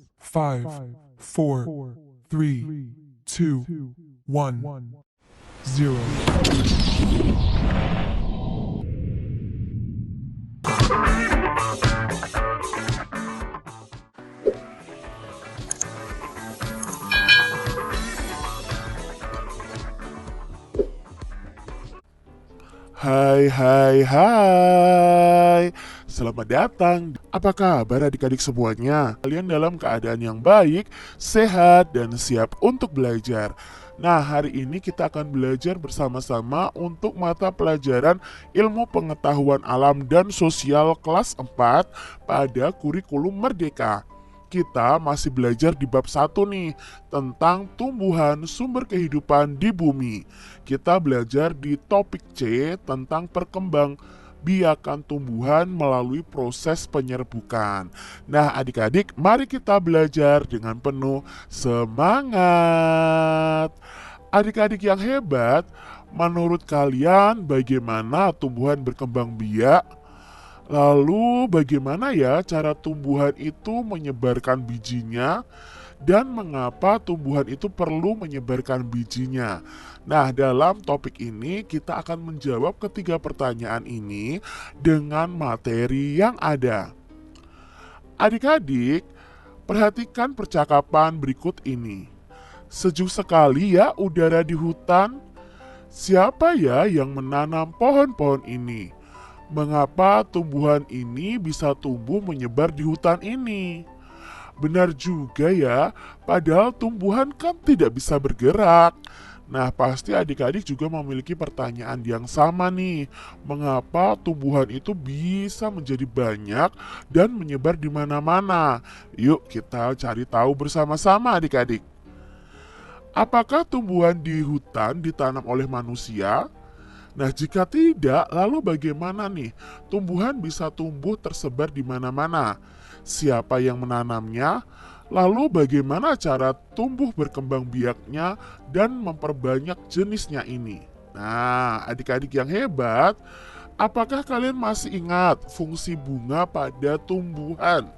5, 4, 3, 2, 1, 0. Hai. Selamat datang. Apa kabar adik-adik semuanya? Kalian dalam keadaan yang baik, sehat, dan siap untuk belajar. Nah, hari ini kita akan belajar bersama-sama untuk mata pelajaran Ilmu Pengetahuan Alam dan Sosial kelas 4 pada kurikulum Merdeka. Kita masih belajar di bab 1 nih, tentang tumbuhan sumber kehidupan di bumi. Kita belajar di topik C tentang perkembangbiakan tumbuhan melalui proses penyerbukan. Nah, adik-adik, mari kita belajar dengan penuh semangat. Adik-adik yang hebat, menurut kalian bagaimana tumbuhan berkembang biak? Lalu bagaimana ya cara tumbuhan itu menyebarkan bijinya dan mengapa tumbuhan itu perlu menyebarkan bijinya? Nah, dalam topik ini kita akan menjawab ketiga pertanyaan ini dengan materi yang ada. Adik-adik, perhatikan percakapan berikut ini. Sejuk sekali ya udara di hutan. Siapa ya yang menanam pohon-pohon ini? Mengapa tumbuhan ini bisa tumbuh menyebar di hutan ini? Benar juga ya, padahal tumbuhan kan tidak bisa bergerak. Nah, pasti adik-adik juga memiliki pertanyaan yang sama nih. Mengapa tumbuhan itu bisa menjadi banyak dan menyebar di mana-mana? Yuk kita cari tahu bersama-sama adik-adik. Apakah tumbuhan di hutan ditanam oleh manusia? Nah, jika tidak, lalu bagaimana nih? Tumbuhan bisa tumbuh tersebar di mana-mana. Siapa yang menanamnya? Lalu bagaimana cara tumbuh berkembang biaknya dan memperbanyak jenisnya ini? Nah, adik-adik yang hebat, apakah kalian masih ingat fungsi bunga pada tumbuhan?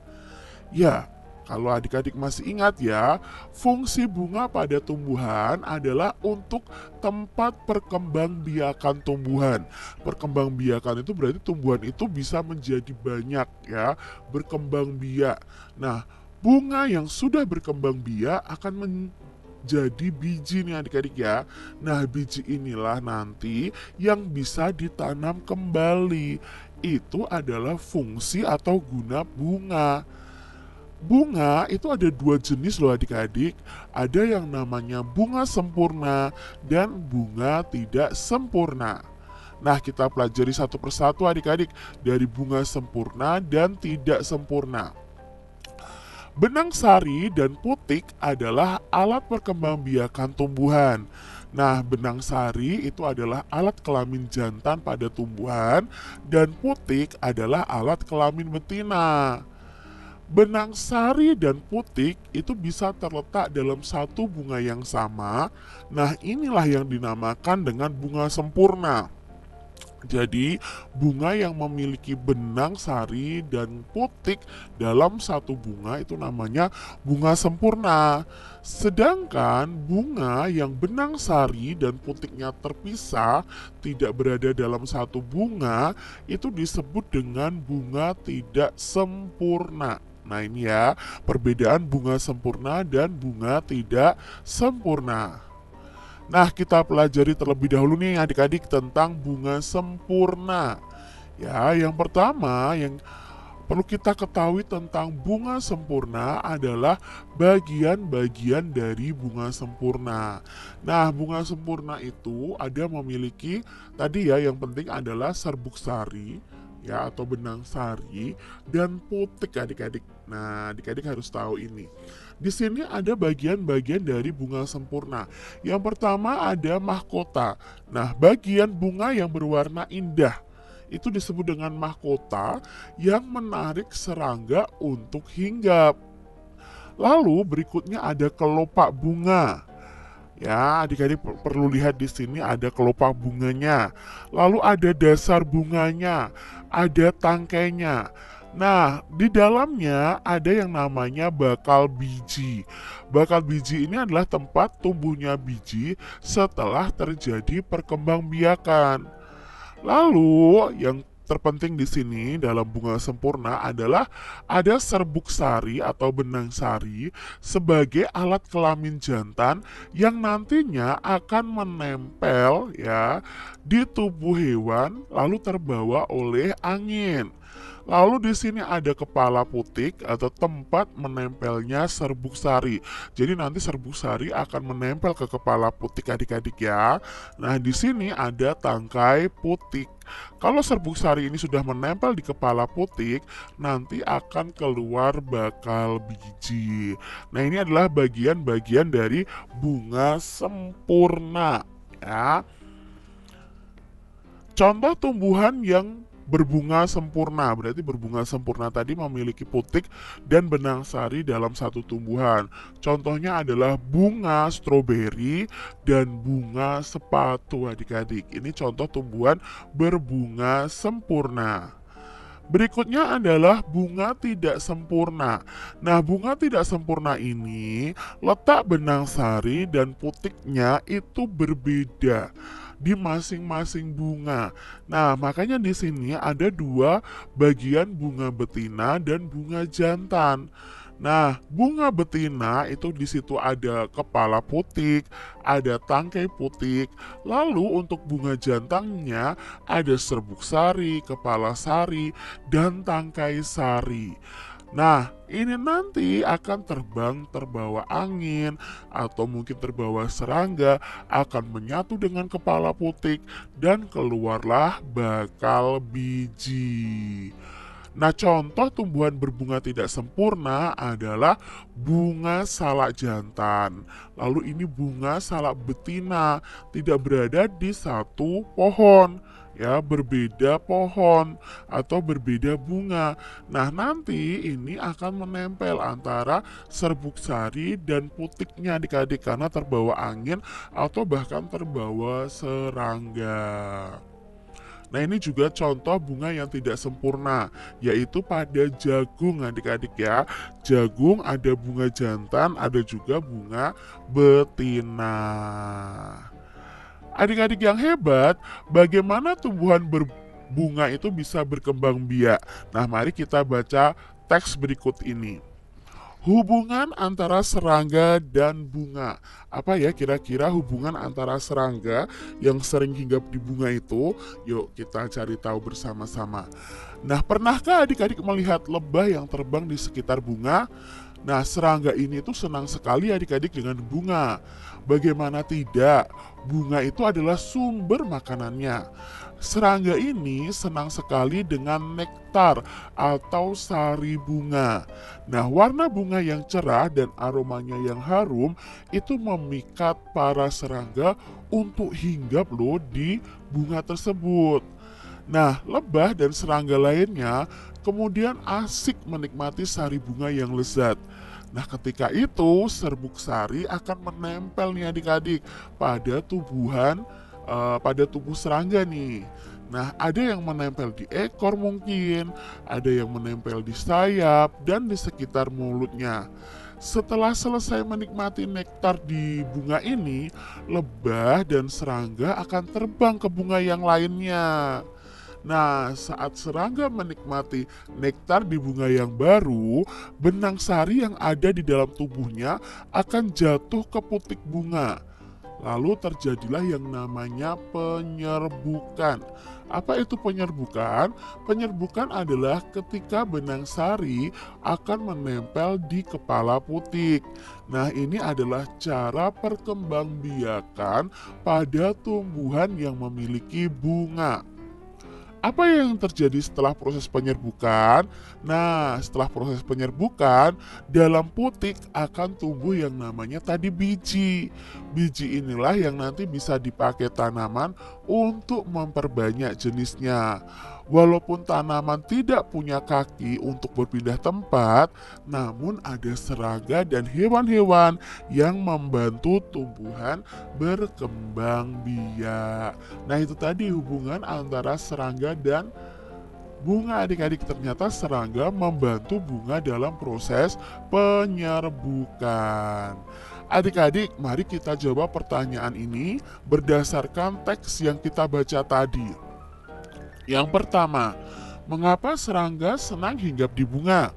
Ya, kalau adik-adik masih ingat ya, fungsi bunga pada tumbuhan adalah untuk tempat perkembangbiakan tumbuhan. Perkembangbiakan itu berarti tumbuhan itu bisa menjadi banyak ya, berkembang biak. Nah, bunga yang sudah berkembang biak akan menjadi biji nih adik-adik ya. Nah, biji inilah nanti yang bisa ditanam kembali. Itu adalah fungsi atau guna bunga. Bunga itu ada dua jenis loh adik-adik. Ada yang namanya bunga sempurna dan bunga tidak sempurna. Nah, kita pelajari satu persatu adik-adik dari bunga sempurna dan tidak sempurna. Benang sari dan putik adalah alat perkembangbiakan tumbuhan. Nah, benang sari itu adalah alat kelamin jantan pada tumbuhan dan putik adalah alat kelamin betina. Benang sari dan putik itu bisa terletak dalam satu bunga yang sama. Nah, inilah yang dinamakan dengan bunga sempurna. Jadi, bunga yang memiliki benang sari dan putik dalam satu bunga itu namanya bunga sempurna. Sedangkan bunga yang benang sari dan putiknya terpisah, tidak berada dalam satu bunga, itu disebut dengan bunga tidak sempurna. Nah, ini ya, perbedaan bunga sempurna dan bunga tidak sempurna. Nah, kita pelajari terlebih dahulu nih adik-adik tentang bunga sempurna. Ya, yang pertama yang perlu kita ketahui tentang bunga sempurna adalah bagian-bagian dari bunga sempurna. Nah, bunga sempurna itu ada memiliki tadi ya, yang penting adalah serbuk sari ya atau benang sari dan putik adik-adik. Nah, adik-adik harus tahu ini. Di sini ada bagian-bagian dari bunga sempurna. Yang pertama ada mahkota. Nah, bagian bunga yang berwarna indah itu disebut dengan mahkota yang menarik serangga untuk hinggap. Lalu berikutnya ada kelopak bunga. Ya, adik-adik perlu lihat di sini ada kelopak bunganya. Lalu ada dasar bunganya, ada tangkainya. Nah, di dalamnya ada yang namanya bakal biji. Bakal biji ini adalah tempat tumbuhnya biji setelah terjadi perkembangbiakan. Lalu, yang terpenting di sini dalam bunga sempurna adalah ada serbuk sari atau benang sari sebagai alat kelamin jantan yang nantinya akan menempel ya di tubuh hewan lalu terbawa oleh angin. Lalu di sini ada kepala putik atau tempat menempelnya serbuk sari. Jadi nanti serbuk sari akan menempel ke kepala putik adik-adik ya. Nah, di sini ada tangkai putik. Kalau serbuk sari ini sudah menempel di kepala putik, nanti akan keluar bakal biji. Nah, ini adalah bagian-bagian dari bunga sempurna ya. Contoh tumbuhan yang berbunga sempurna, berarti berbunga sempurna tadi memiliki putik dan benang sari dalam satu tumbuhan. Contohnya adalah bunga stroberi dan bunga sepatu adik-adik. Ini contoh tumbuhan berbunga sempurna. Berikutnya adalah bunga tidak sempurna. Nah, bunga tidak sempurna ini letak benang sari dan putiknya itu berbeda di masing-masing bunga. Nah, makanya di sini ada dua bagian bunga betina dan bunga jantan. Nah, bunga betina itu di situ ada kepala putik, ada tangkai putik. Lalu untuk bunga jantannya ada serbuk sari, kepala sari, dan tangkai sari. Nah, ini nanti akan terbang terbawa angin atau mungkin terbawa serangga, akan menyatu dengan kepala putik dan keluarlah bakal biji. Nah, contoh tumbuhan berbunga tidak sempurna adalah bunga salak jantan. Lalu ini bunga salak betina, tidak berada di satu pohon, ya, berbeda pohon atau berbeda bunga. Nah, nanti ini akan menempel antara serbuk sari dan putiknya adik-adik karena terbawa angin atau bahkan terbawa serangga. Nah, ini juga contoh bunga yang tidak sempurna, yaitu pada jagung adik-adik ya. Jagung ada bunga jantan, ada juga bunga betina. Adik-adik yang hebat, bagaimana tumbuhan berbunga itu bisa berkembang biak? Nah, mari kita baca teks berikut ini. Hubungan antara serangga dan bunga. Apa ya kira-kira hubungan antara serangga yang sering hinggap di bunga itu? Yuk kita cari tahu bersama-sama. Nah, pernahkah adik-adik melihat lebah yang terbang di sekitar bunga? Nah, serangga ini tuh senang sekali adik-adik dengan bunga. Bagaimana tidak? Bunga itu adalah sumber makanannya. Serangga ini senang sekali dengan nektar atau sari bunga. Nah, warna bunga yang cerah dan aromanya yang harum itu memikat para serangga untuk hinggap loh di bunga tersebut. Nah, lebah dan serangga lainnya kemudian asik menikmati sari bunga yang lezat. Nah, ketika itu serbuk sari akan menempel nih adik-adik pada pada tubuh serangga nih. Nah, ada yang menempel di ekor mungkin, ada yang menempel di sayap dan di sekitar mulutnya. Setelah selesai menikmati nektar di bunga ini, lebah dan serangga akan terbang ke bunga yang lainnya. Nah, saat serangga menikmati nektar di bunga yang baru, benang sari yang ada di dalam tubuhnya akan jatuh ke putik bunga. Lalu terjadilah yang namanya penyerbukan. Apa itu penyerbukan? Penyerbukan adalah ketika benang sari akan menempel di kepala putik. Nah, ini adalah cara perkembangbiakan pada tumbuhan yang memiliki bunga. Apa yang terjadi setelah proses penyerbukan? Nah, setelah proses penyerbukan, dalam putik akan tumbuh yang namanya tadi biji. Biji inilah yang nanti bisa dipakai tanaman untuk memperbanyak jenisnya. Walaupun tanaman tidak punya kaki untuk berpindah tempat, namun ada serangga dan hewan-hewan yang membantu tumbuhan berkembang biak. Nah, itu tadi hubungan antara serangga dan bunga adik-adik, ternyata serangga membantu bunga dalam proses penyerbukan. Adik-adik, mari kita jawab pertanyaan ini berdasarkan teks yang kita baca tadi. Yang pertama, mengapa serangga senang hinggap di bunga?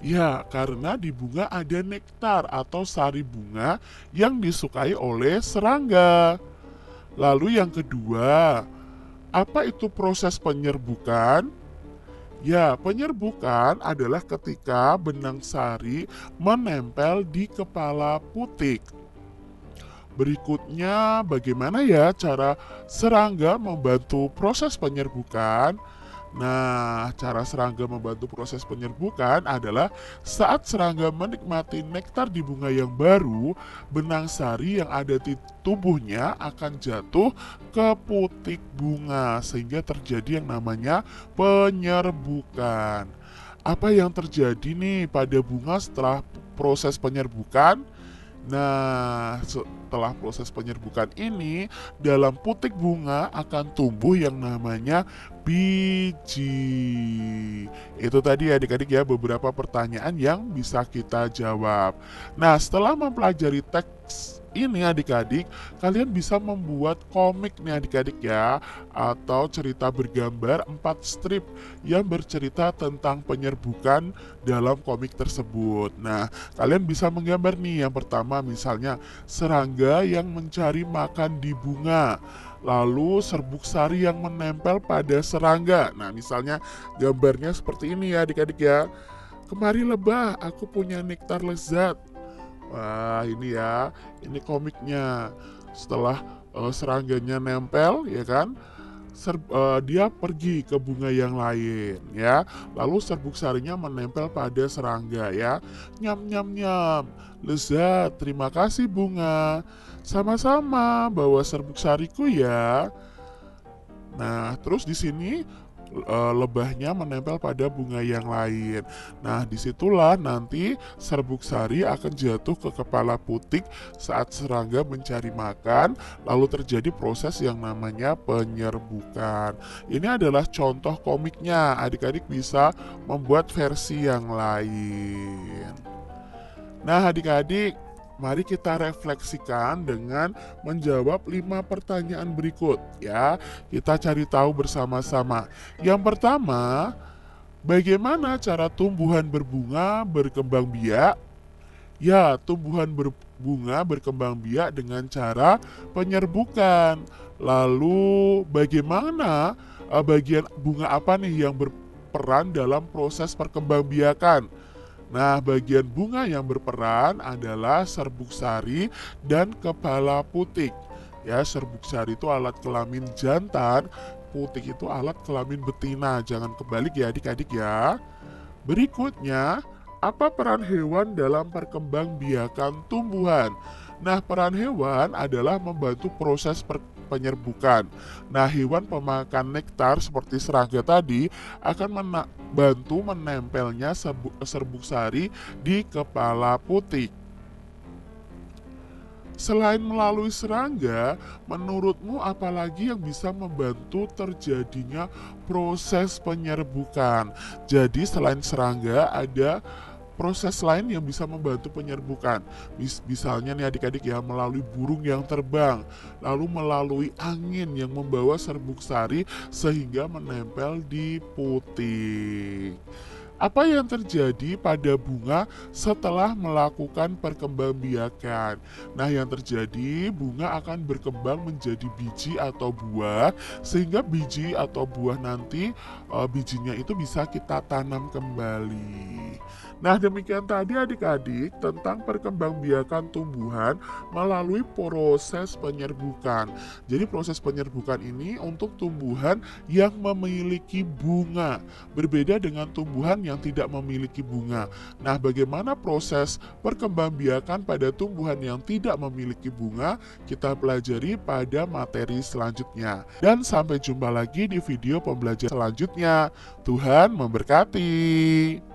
Ya, karena di bunga ada nektar atau sari bunga yang disukai oleh serangga. Lalu yang kedua, apa itu proses penyerbukan? Ya, penyerbukan adalah ketika benang sari menempel di kepala putik. Berikutnya, bagaimana ya cara serangga membantu proses penyerbukan? Nah, cara serangga membantu proses penyerbukan adalah saat serangga menikmati nektar di bunga yang baru, benang sari yang ada di tubuhnya akan jatuh ke putik bunga sehingga terjadi yang namanya penyerbukan. Apa yang terjadi nih pada bunga setelah proses penyerbukan? Nah, setelah proses penyerbukan ini, dalam putik bunga akan tumbuh yang namanya biji. Itu tadi adik-adik ya beberapa pertanyaan yang bisa kita jawab. Nah, setelah mempelajari teks ini adik-adik, kalian bisa membuat komik nih adik-adik ya, atau cerita bergambar 4 strip yang bercerita tentang penyerbukan dalam komik tersebut. Nah, kalian bisa menggambar nih, yang pertama misalnya serangga yang mencari makan di bunga, lalu serbuk sari yang menempel pada serangga. Nah, misalnya gambarnya seperti ini ya adik-adik ya. Kemari lebah, aku punya nektar lezat. Wah, ini ya, ini komiknya. Setelah serangganya nempel, ya kan, dia pergi ke bunga yang lain, ya. Lalu serbuk sarinya menempel pada serangga, ya. Nyam nyam nyam, lezat. Terima kasih bunga. Sama-sama, bawa serbuk sariku ya. Nah, terus di sini lebahnya menempel pada bunga yang lain. Nah, disitulah nanti serbuk sari akan jatuh ke kepala putik saat serangga mencari makan, lalu terjadi proses yang namanya penyerbukan. Ini adalah contoh komiknya, adik-adik bisa membuat versi yang lain. Nah, adik-adik, mari kita refleksikan dengan menjawab 5 pertanyaan berikut ya. Kita cari tahu bersama-sama. Yang pertama, bagaimana cara tumbuhan berbunga berkembang biak? Ya, tumbuhan berbunga berkembang biak dengan cara penyerbukan. Lalu, bagaimana bagian bunga apa nih yang berperan dalam proses perkembangbiakan? Nah, bagian bunga yang berperan adalah serbuk sari dan kepala putik. Ya, serbuk sari itu alat kelamin jantan, putik itu alat kelamin betina. Jangan kebalik ya adik-adik ya. Berikutnya, apa peran hewan dalam perkembangbiakan tumbuhan? Nah, peran hewan adalah membantu proses penyerbukan. Nah, hewan pemakan nektar seperti serangga tadi akan membantu menempelnya serbuk sari di kepala putik. Selain melalui serangga, menurutmu apalagi yang bisa membantu terjadinya proses penyerbukan? Jadi selain serangga ada proses lain yang bisa membantu penyerbukan. Misalnya nih adik-adik ya, melalui burung yang terbang, lalu melalui angin yang membawa serbuk sari sehingga menempel di putik. Apa yang terjadi pada bunga setelah melakukan perkembangbiakan? Nah, yang terjadi bunga akan berkembang menjadi biji atau buah, sehingga biji atau buah nanti bijinya itu bisa kita tanam kembali. Nah, demikian tadi adik-adik tentang perkembangbiakan tumbuhan melalui proses penyerbukan. Jadi proses penyerbukan ini untuk tumbuhan yang memiliki bunga, berbeda dengan tumbuhan yang tidak memiliki bunga. Nah, bagaimana proses perkembangbiakan pada tumbuhan yang tidak memiliki bunga? Kita pelajari pada materi selanjutnya. Dan sampai jumpa lagi di video pembelajaran selanjutnya. Tuhan memberkati.